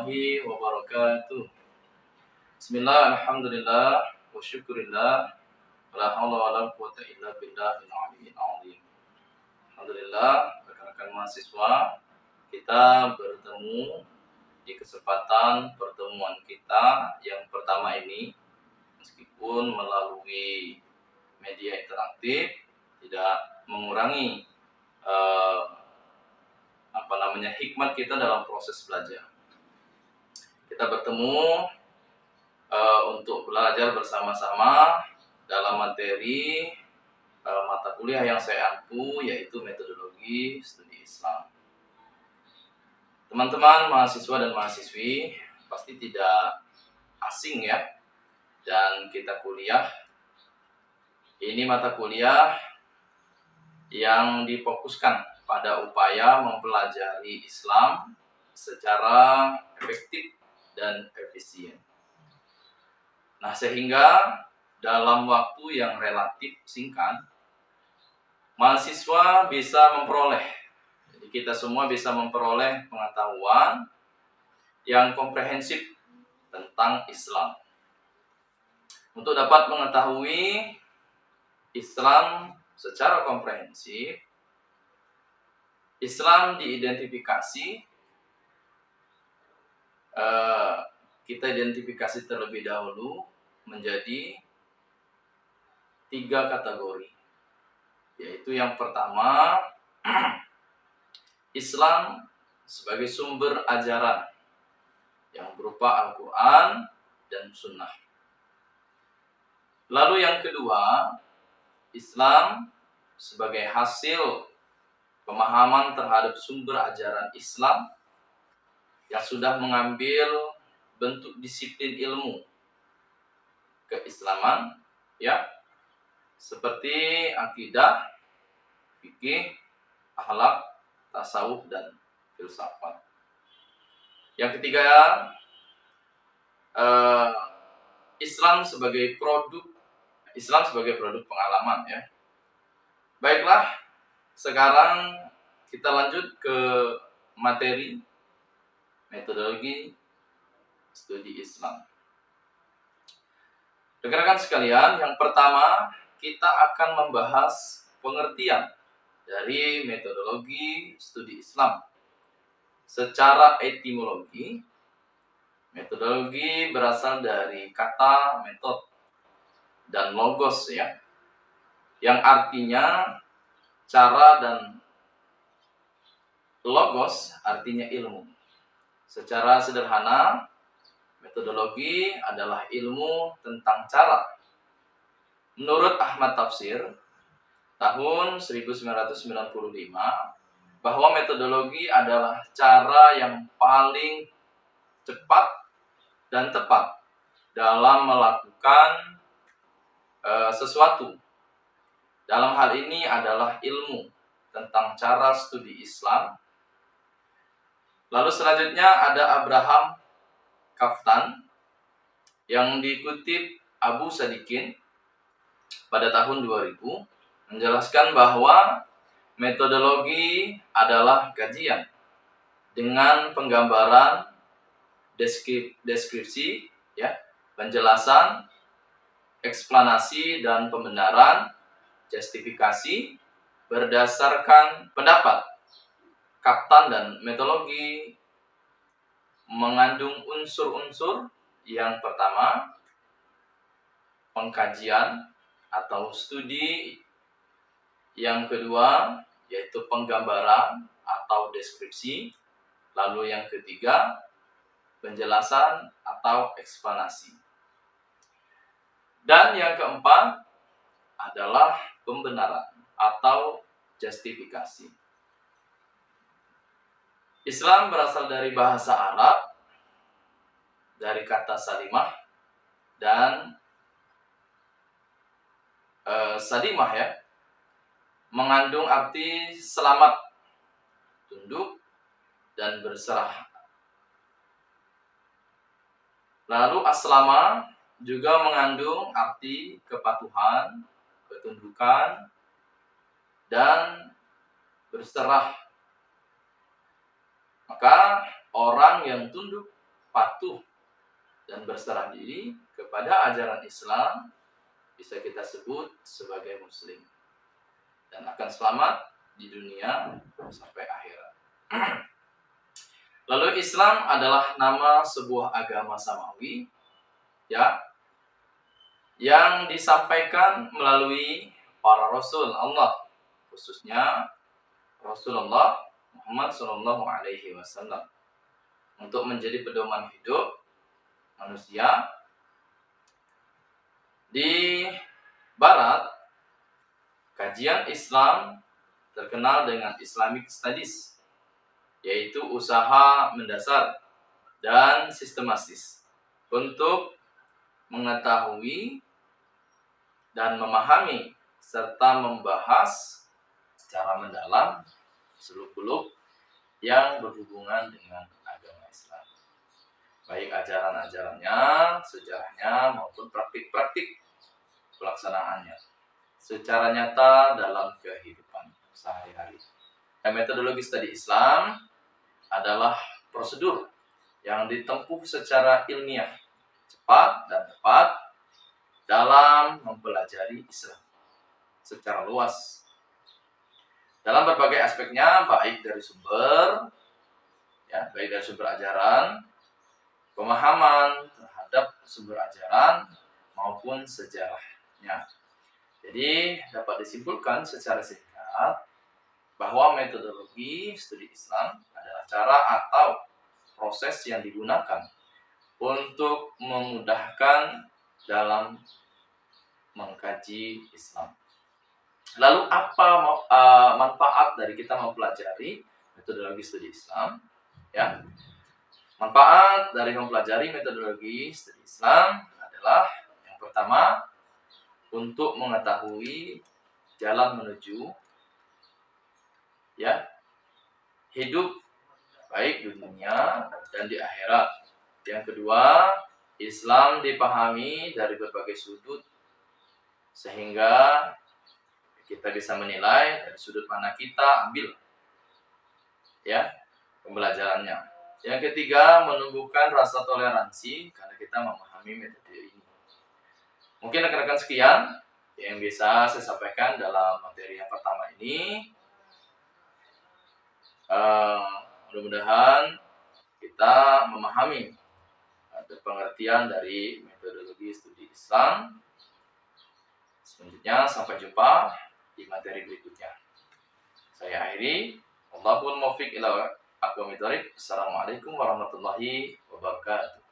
warahmatullahi wabarakatuh. Bismillah, alhamdulillah, wa syukurillah, la hawla wa la quwata illa billahil aliyyil azim. Alhamdulillah, rekan-rekan mahasiswa, kita bertemu di kesempatan pertemuan kita yang pertama ini, meskipun melalui media interaktif, tidak mengurangi hikmat kita dalam proses belajar. Kita bertemu untuk belajar bersama-sama dalam materi mata kuliah yang saya ampu, yaitu metodologi studi Islam. Teman-teman mahasiswa dan mahasiswi pasti tidak asing ya, dan kita kuliah. Ini mata kuliah yang difokuskan pada upaya mempelajari Islam secara efektif dan efisien. Nah, sehingga dalam waktu yang relatif singkat, mahasiswa bisa memperoleh, jadi kita semua bisa memperoleh pengetahuan yang komprehensif tentang Islam. Untuk dapat mengetahui Islam secara komprehensif, Islam diidentifikasi, kita identifikasi terlebih dahulu menjadi 3 kategori. Yaitu yang pertama, Islam sebagai sumber ajaran yang berupa Al-Quran dan Sunnah. Lalu yang kedua, Islam sebagai hasil pemahaman terhadap sumber ajaran Islam yang sudah mengambil bentuk disiplin ilmu keislaman, ya, seperti akidah, fikih, akhlak, tasawuf, dan filsafat. Yang ketiga, Islam sebagai produk pengalaman, ya. Baiklah, sekarang kita lanjut ke materi metodologi studi Islam. Rekan-rekan sekalian, yang pertama kita akan membahas pengertian dari metodologi studi Islam. Secara etimologi, metodologi berasal dari kata metode dan logos, ya, yang artinya cara, dan logos artinya ilmu. Secara sederhana, metodologi adalah ilmu tentang cara. Menurut Ahmad Tafsir tahun 1995, bahwa metodologi adalah cara yang paling cepat dan tepat dalam melakukan sesuatu. Dalam hal ini adalah ilmu tentang cara studi Islam. Lalu selanjutnya ada Abraham Kaftan yang dikutip Abu Sadikin pada tahun 2000 menjelaskan bahwa metodologi adalah kajian dengan penggambaran, deskripsi, ya, penjelasan, eksplanasi, dan pembenaran, justifikasi berdasarkan pendapat Kaftan. Dan metodologi mengandung unsur-unsur. Yang pertama, pengkajian atau studi. Yang kedua, yaitu penggambaran atau deskripsi. Lalu yang ketiga, penjelasan atau eksplanasi. Dan yang keempat adalah pembenaran atau justifikasi. Islam berasal dari bahasa Arab, dari kata salimah, dan salimah, ya, mengandung arti selamat, tunduk, dan berserah. Lalu aslama juga mengandung arti kepatuhan, ketundukan, dan berserah. Maka orang yang tunduk patuh dan berserah diri kepada ajaran Islam, bisa kita sebut sebagai muslim dan akan selamat di dunia sampai akhirat. Lalu Islam adalah nama sebuah agama samawi, ya, yang disampaikan melalui para rasul Allah, khususnya Rasulullah Muhammad SAW, untuk menjadi pedoman hidup manusia. Di Barat, kajian Islam terkenal dengan Islamic Studies, yaitu usaha mendasar dan sistematis untuk mengetahui dan memahami serta membahas secara mendalam seluk-beluk yang berhubungan dengan agama Islam, baik ajaran-ajarannya, sejarahnya, maupun praktik-praktik pelaksanaannya secara nyata dalam kehidupan sehari-hari. Metodologi studi Islam adalah prosedur yang ditempuh secara ilmiah, cepat dan tepat dalam mempelajari Islam secara luas dalam berbagai aspeknya, baik dari sumber ajaran, pemahaman terhadap sumber ajaran maupun sejarahnya. Jadi dapat disimpulkan secara singkat bahwa metodologi studi Islam adalah cara atau proses yang digunakan untuk memudahkan dalam mengkaji Islam. Lalu apa manfaat dari kita mempelajari metodologi studi Islam? Ya, manfaat dari mempelajari metodologi studi Islam adalah yang pertama, untuk mengetahui jalan menuju hidup baik di dunia dan di akhirat. Yang kedua, Islam dipahami dari berbagai sudut sehingga kita bisa menilai dari sudut mana kita ambil pembelajarannya. Yang ketiga, menumbuhkan rasa toleransi karena kita memahami metode ini. Mungkin rekan-rekan sekian yang bisa saya sampaikan dalam materi yang pertama ini. Mudah-mudahan kita memahami pengertian dari metodologi studi Islam. Selanjutnya, sampai jumpa di materi berikutnya. Saya akhiri. Wallahul muwaffiq ila aqwamit thoriq. Assalamualaikum warahmatullahi wabarakatuh.